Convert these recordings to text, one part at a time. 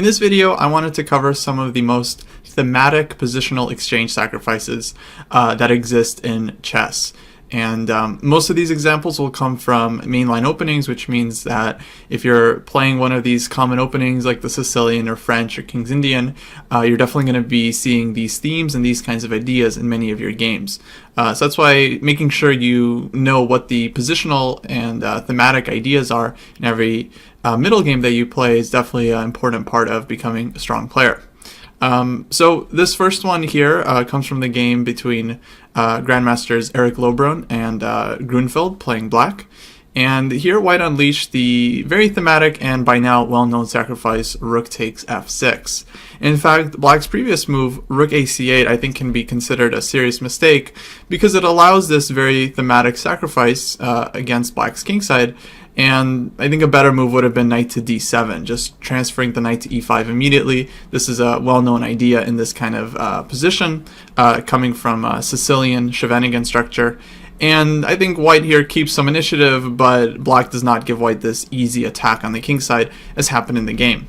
In this video, I wanted to cover some of the most thematic positional exchange sacrifices that exist in chess. And most of these examples will come from mainline openings, which means that if you're playing one of these common openings like the Sicilian or French or King's Indian, you're definitely going to be seeing these themes and these kinds of ideas in many of your games. So that's why making sure you know what the positional and thematic ideas are in every middle game that you play is definitely an important part of becoming a strong player. So this first one here comes from the game between Grandmasters Eric Lobron and Grunfeld playing black. And here White unleashed the very thematic and by now well-known sacrifice Rook takes f6. In fact, Black's previous move, Rook ac8, I think can be considered a serious mistake because it allows this very thematic sacrifice against Black's kingside. And I think a better move would have been knight to d7, just transferring the knight to e5 immediately. This is a well-known idea in this kind of position, coming from Sicilian Scheveningen structure. And I think White here keeps some initiative, but Black does not give White this easy attack on the king side as happened in the game.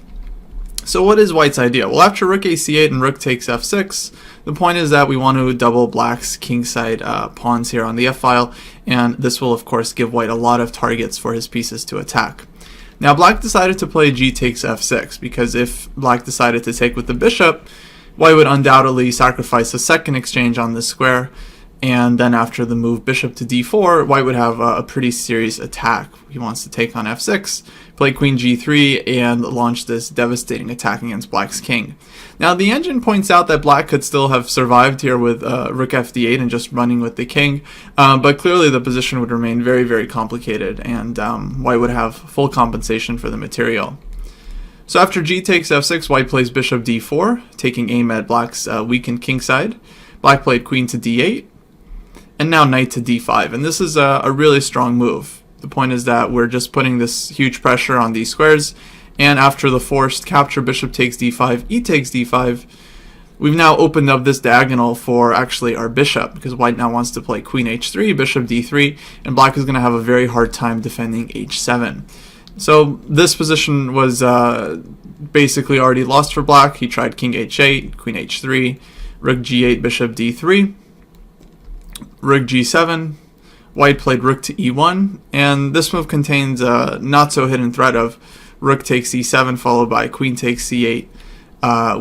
So what is White's idea? Well, after Rook ac8 and Rook takes f6, the point is that we want to double Black's kingside pawns here on the f-file, and this will of course give White a lot of targets for his pieces to attack. Now Black decided to play g takes f6, because if Black decided to take with the bishop, White would undoubtedly sacrifice a second exchange on this square, and then after the move bishop to d4, White would have a pretty serious attack. He wants to take on f6, play queen g3, and launch this devastating attack against Black's king. Now the engine points out that Black could still have survived here with rook fd8 and just running with the king, but clearly the position would remain very, very complicated, and White would have full compensation for the material. So after g takes f6, White plays bishop d4, taking aim at Black's weakened kingside. Black played queen to d8, and now knight to d5, and this is a really strong move. The point is that we're just putting this huge pressure on these squares, and after the forced capture bishop takes d5, e takes d5, we've now opened up this diagonal for actually our bishop, because White now wants to play queen h3, bishop d3, and Black is going to have a very hard time defending h7. So this position was basically already lost for Black. He tried king h8, queen h3, rook g8, bishop d3, rook g7, White played rook to e1, and this move contains a not so hidden threat of rook takes e7 followed by queen takes c8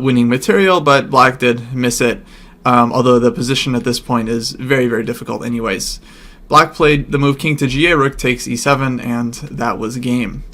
winning material, but Black did miss it, although the position at this point is very, very difficult anyways. Black played the move king to ga, rook takes e7, and that was game.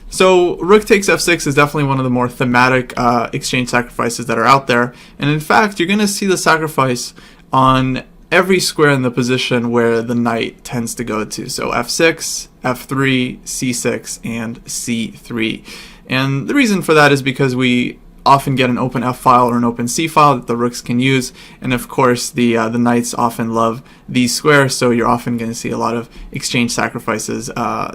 So rook takes f6 is definitely one of the more thematic exchange sacrifices that are out there, and in fact you're going to see the sacrifice on every square in the position where the knight tends to go to. So f6, f3, c6, and c3. And the reason for that is because we often get an open f-file or an open c-file that the rooks can use, and of course the knights often love these squares, so you're often going to see a lot of exchange sacrifices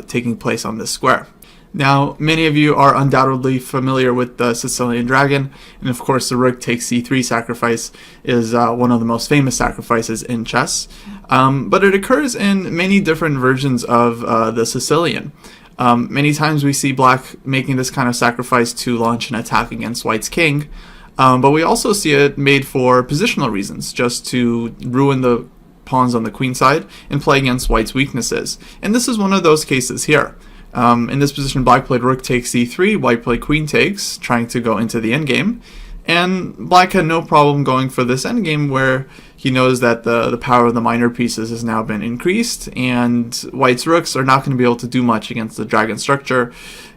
taking place on this square. Now, many of you are undoubtedly familiar with the Sicilian dragon, and of course the rook takes c3 sacrifice is one of the most famous sacrifices in chess, but it occurs in many different versions of the Sicilian. Many times we see Black making this kind of sacrifice to launch an attack against White's king, but we also see it made for positional reasons, just to ruin the pawns on the queen side and play against White's weaknesses. And this is one of those cases here. In this position, Black played rook takes c3, White played queen takes, trying to go into the endgame, and Black had no problem going for this endgame where he knows that the power of the minor pieces has now been increased, and White's rooks are not going to be able to do much against the dragon structure,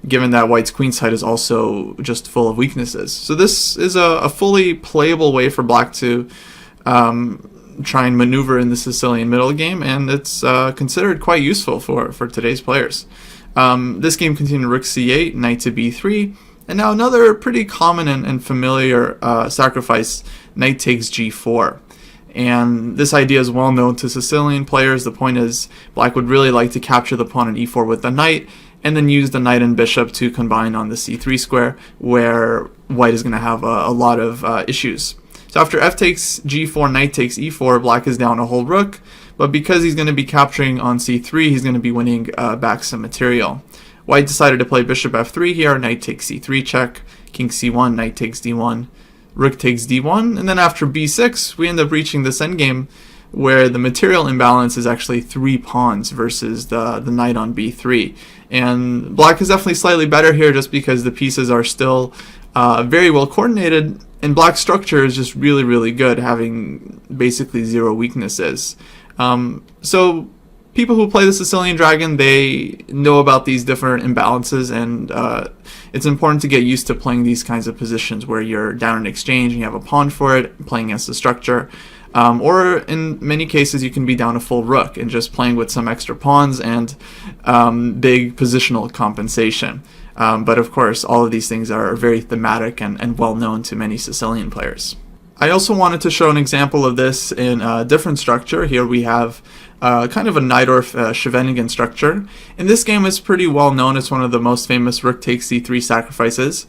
given that White's queen side is also just full of weaknesses. So this is a fully playable way for Black to try and maneuver in the Sicilian middle game, and it's considered quite useful for today's players. This game continued rook c8, knight to b3, and now another pretty common and familiar sacrifice, knight takes g4. And this idea is well known to Sicilian players. The point is Black would really like to capture the pawn on e4 with the knight, and then use the knight and bishop to combine on the c3 square, where White is going to have a lot of issues. So after f takes g4, knight takes e4, Black is down a whole rook, but because he's going to be capturing on c3, he's going to be winning back some material. White decided to play bishop f3 here, knight takes c3 check, king c1, knight takes d1, rook takes d1, and then after b6 we end up reaching this endgame where the material imbalance is actually 3 pawns versus the knight on b3. And black is definitely slightly better here just because the pieces are still very well coordinated, and black's structure is just really good, having basically 0 weaknesses. So people who play the Sicilian Dragon, they know about these different imbalances, and it's important to get used to playing these kinds of positions where you're down in exchange and you have a pawn for it, playing against the structure. Or in many cases you can be down a full rook and just playing with some extra pawns and big positional compensation. But of course all of these things are very thematic and well known to many Sicilian players. I also wanted to show an example of this in a different structure. Here we have kind of a Najdorf-Scheveningen structure. And this game is pretty well known. It's one of the most famous rook takes c3 sacrifices.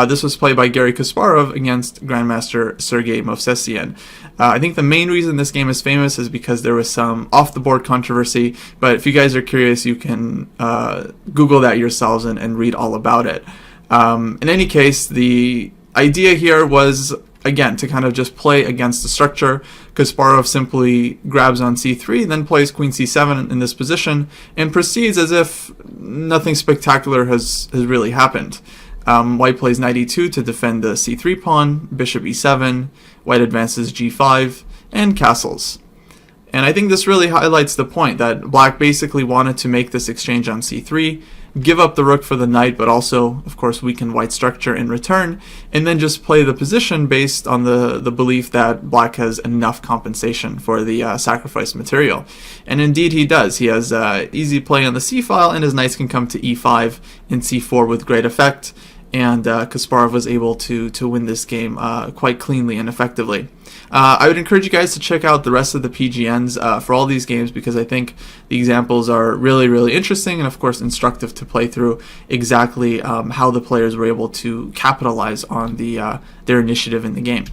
This was played by Garry Kasparov against Grandmaster Sergei Movsesian. I think the main reason this game is famous is because there was some off-the-board controversy, but if you guys are curious, you can Google that yourselves and read all about it. In any case, the idea here was, again, to kind of just play against the structure. Kasparov simply grabs on c3, then plays queen c7 in this position, and proceeds as if nothing spectacular has really happened. White plays knight e2 to defend the c3 pawn, bishop e7, white advances g5, and castles. And I think this really highlights the point that black basically wanted to make this exchange on c3, give up the rook for the knight, but also, of course, weaken white structure in return, and then just play the position based on the belief that black has enough compensation for the sacrifice material. And indeed he does. He has easy play on the c-file, and his knights can come to e5 and c4 with great effect, and Kasparov was able to win this game quite cleanly and effectively. I would encourage you guys to check out the rest of the PGNs for all these games, because I think the examples are really interesting and of course instructive to play through exactly how the players were able to capitalize on their initiative in the game.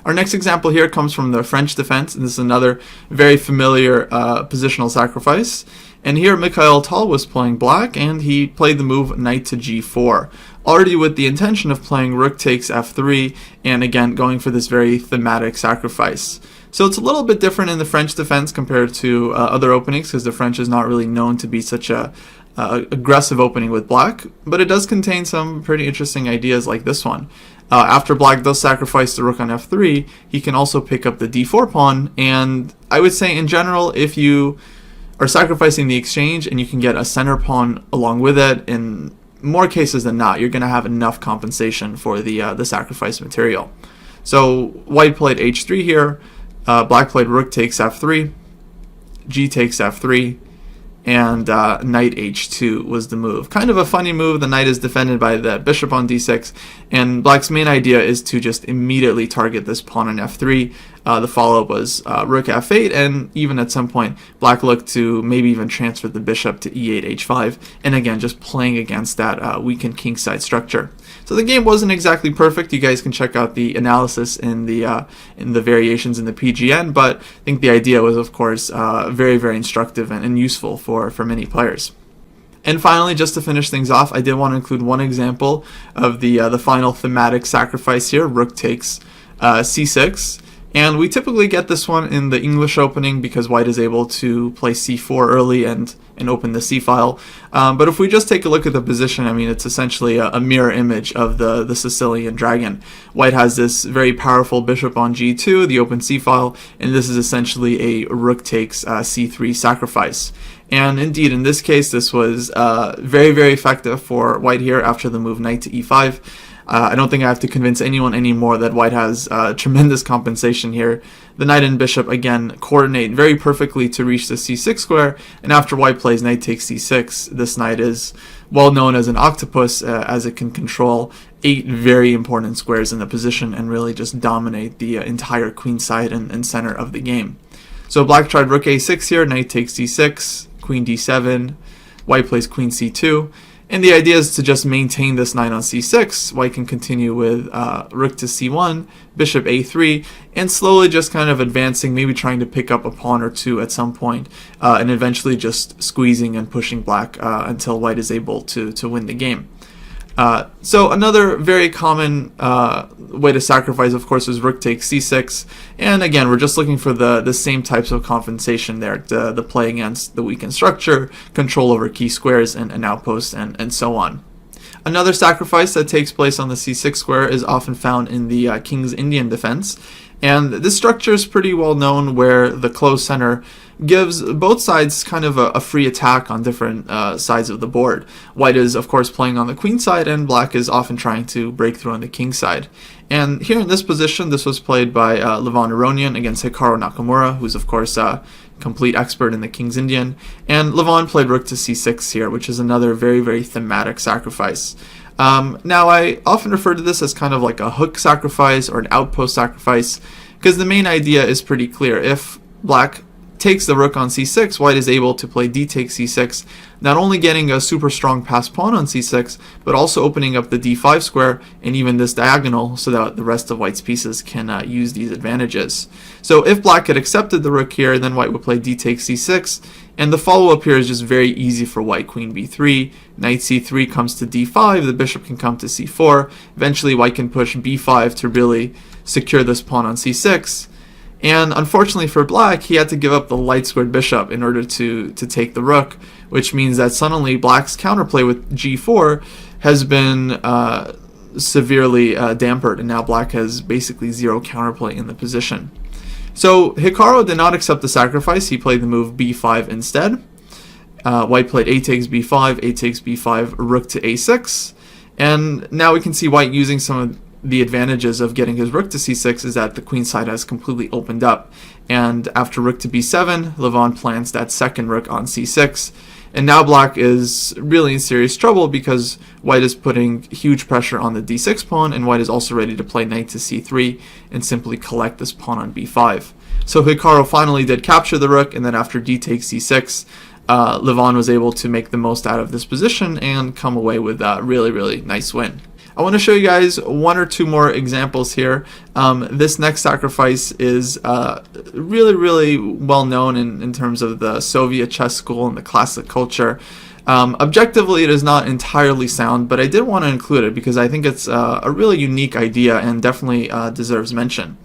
Our next example here comes from the French defense, and this is another very familiar positional sacrifice. And here Mikhail Tal was playing black, and he played the move knight to g4, already with the intention of playing rook takes f3, and again going for this very thematic sacrifice. So it's a little bit different in the French defense compared to other openings, because the French is not really known to be such a aggressive opening with black, but it does contain some pretty interesting ideas like this one. After black does sacrifice the rook on f3, he can also pick up the d4 pawn, and I would say in general, if you are sacrificing the exchange and you can get a center pawn along with it, in more cases than not, you're going to have enough compensation for the sacrifice material. So white played h3 here, black played rook takes f3, g takes f3, and knight h2 was the move. Kind of a funny move. The knight is defended by the bishop on d6, and black's main idea is to just immediately target this pawn on f3. The follow-up was rook f8, and even at some point black looked to maybe even transfer the bishop to e8 h5, and again just playing against that weakened kingside structure. So the game wasn't exactly perfect. You guys can check out the analysis in the variations in the PGN, but I think the idea was, of course, very instructive and useful for many players. And finally, just to finish things off, I did want to include one example of the final thematic sacrifice here, rook takes c6. And we typically get this one in the English opening because white is able to play c4 early and open the c-file. But if we just take a look at the position, I mean, it's essentially a mirror image of the Sicilian Dragon. White has this very powerful bishop on g2, the open c-file, and this is essentially a rook takes c3 sacrifice. And indeed, in this case, this was very effective for white here after the move knight to e5. I don't think I have to convince anyone anymore that white has tremendous compensation here. The knight and bishop, again, coordinate very perfectly to reach the c6 square, and after white plays knight takes c6, this knight is well known as an octopus, as it can control 8 very important squares in the position and really just dominate the entire queenside and center of the game. So black tried rook a6 here, knight takes d6, queen d7, white plays queen c2, and the idea is to just maintain this knight on c6. White can continue with rook to c1, bishop a3, and slowly just kind of advancing, maybe trying to pick up a pawn or two at some point, and eventually just squeezing and pushing black until white is able to win the game. So another very common way to sacrifice, of course, is rook takes c6. And again, we're just looking for the same types of compensation there, the play against the weakened structure, control over key squares and outposts, and so on. Another sacrifice that takes place on the c6 square is often found in the King's Indian defense. And this structure is pretty well known, where the closed center gives both sides kind of a free attack on different sides of the board. White is, of course, playing on the queen side, and black is often trying to break through on the king side. And here in this position, this was played by Levon Aronian against Hikaru Nakamura, who's, of course, a complete expert in the King's Indian. And Levon played rook to c6 here, which is another very, very thematic sacrifice. Now, I often refer to this as kind of like a hook sacrifice or an outpost sacrifice, because the main idea is pretty clear. If black takes the rook on c6, white is able to play d takes c6, not only getting a super strong passed pawn on c6, but also opening up the d5 square and even this diagonal so that the rest of white's pieces can use these advantages. So if black had accepted the rook here, then white would play d takes c6, and the follow-up here is just very easy for white. Queen b3, knight c3 comes to d5, the bishop can come to c4, eventually white can push b5 to really secure this pawn on c6. And unfortunately for black, he had to give up the light squared bishop in order to take the rook, which means that suddenly black's counterplay with g4 has been severely dampered, and now black has basically zero counterplay in the position. So Hikaru did not accept the sacrifice. He played the move b5 instead. White played a takes b5, a takes b5, rook to a6. And now we can see white using some of the advantages of getting his rook to c6 is that the queen side has completely opened up. And after rook to b7, Levon plants that second rook on c6. And now black is really in serious trouble because white is putting huge pressure on the d6 pawn, and white is also ready to play knight to c3 and simply collect this pawn on b5. So Hikaru finally did capture the rook, and then after d takes c6, Levon was able to make the most out of this position and come away with a really, really nice win. I want to show you guys one or two more examples here. This next sacrifice is really, really well known in terms of the Soviet chess school and the classic culture. Objectively, it is not entirely sound, but I did want to include it because I think it's a really unique idea and definitely deserves mention.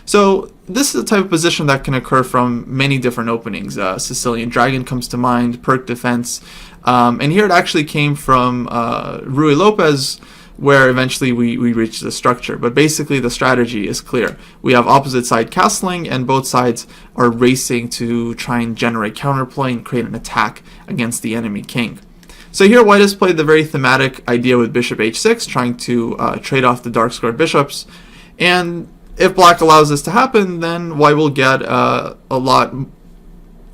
So this is a type of position that can occur from many different openings. Sicilian Dragon comes to mind, Perk Defense, and here it actually came from Ruy Lopez, where eventually we reach the structure. But basically the strategy is clear. We have opposite side castling, and both sides are racing to try and generate counterplay and create an attack against the enemy king. So here white has played the very thematic idea with bishop h6, trying to trade off the dark squared bishops. And if black allows this to happen, then white will get a lot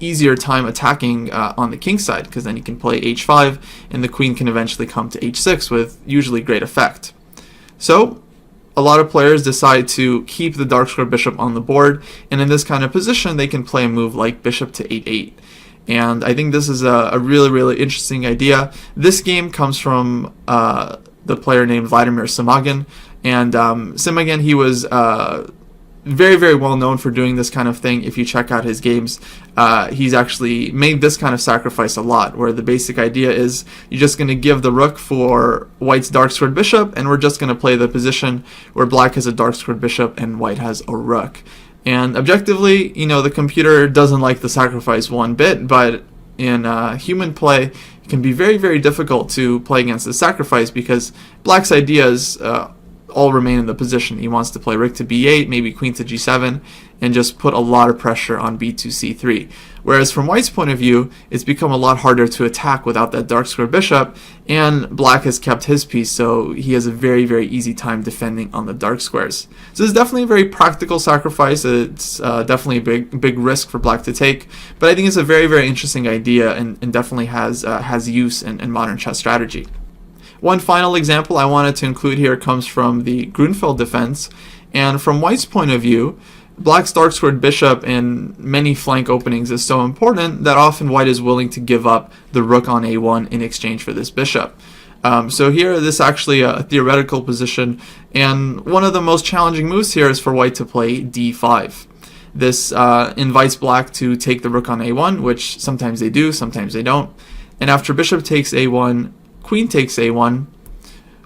easier time attacking on the king side, because then he can play h5 and the queen can eventually come to h6 with usually great effect. So a lot of players decide to keep the dark square bishop on the board, and in this kind of position they can play a move like bishop to 8-8. And I think this is a really, really interesting idea. This game comes from the player named Vladimir Simagin, and Simagin, he was very, very well known for doing this kind of thing. If you check out his games, he's actually made this kind of sacrifice a lot, where the basic idea is you're just going to give the rook for white's dark squared bishop, and we're just going to play the position where black has a dark squared bishop and white has a rook. And objectively, you know, the computer doesn't like the sacrifice one bit, but in human play, it can be very, very difficult to play against the sacrifice because black's ideas all remain in the position. He wants to play rook to b8, maybe queen to g7, and just put a lot of pressure on b2 c3. Whereas from white's point of view, it's become a lot harder to attack without that dark square bishop, and black has kept his piece, so he has a very, very easy time defending on the dark squares. So it's definitely a very practical sacrifice. It's definitely a big risk for black to take, but I think it's a very, very interesting idea and definitely has use in modern chess strategy. One final example I wanted to include here comes from the Grunfeld defense, and from white's point of view, black's dark squared bishop in many flank openings is so important that often white is willing to give up the rook on a1 in exchange for this bishop. So here, this is actually a theoretical position, and one of the most challenging moves here is for white to play d5. This invites black to take the rook on a1, which sometimes they do, sometimes they don't. And after bishop takes a1, queen takes a1,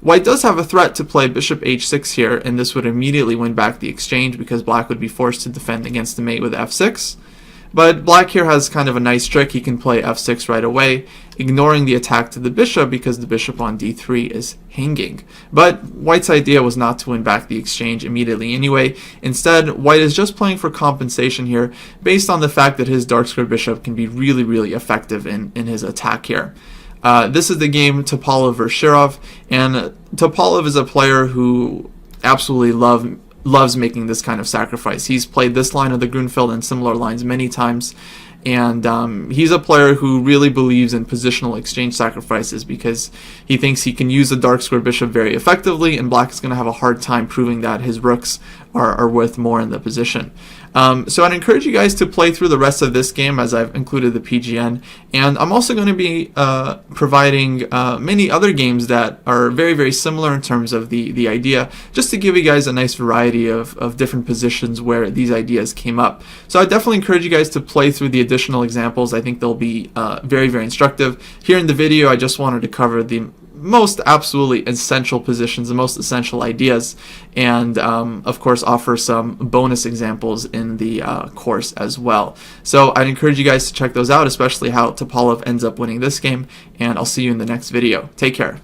White does have a threat to play bishop h6 here, and this would immediately win back the exchange because black would be forced to defend against the mate with f6. But black here has kind of a nice trick. He can play f6 right away, ignoring the attack to the bishop because the bishop on d3 is hanging. But white's idea was not to win back the exchange immediately anyway. Instead, white is just playing for compensation here based on the fact that his dark square bishop can be really, really effective in his attack here. This is the game Topalov versus Shirov, and Topalov is a player who absolutely loves making this kind of sacrifice. He's played this line of the Grunfeld and similar lines many times, and he's a player who really believes in positional exchange sacrifices because he thinks he can use the dark square bishop very effectively, and black is going to have a hard time proving that his rooks are worth more in the position. So I'd encourage you guys to play through the rest of this game as I've included the PGN, and I'm also going to be providing many other games that are very, very similar in terms of the idea, just to give you guys a nice variety of different positions where these ideas came up. So I definitely encourage you guys to play through the additional examples. I think they'll be very, very instructive. Here in the video, I just wanted to cover the most absolutely essential positions, the most essential ideas, and of course offer some bonus examples in the course as well. So I'd encourage you guys to check those out, especially how Topalov ends up winning this game, and I'll see you in the next video. Take care.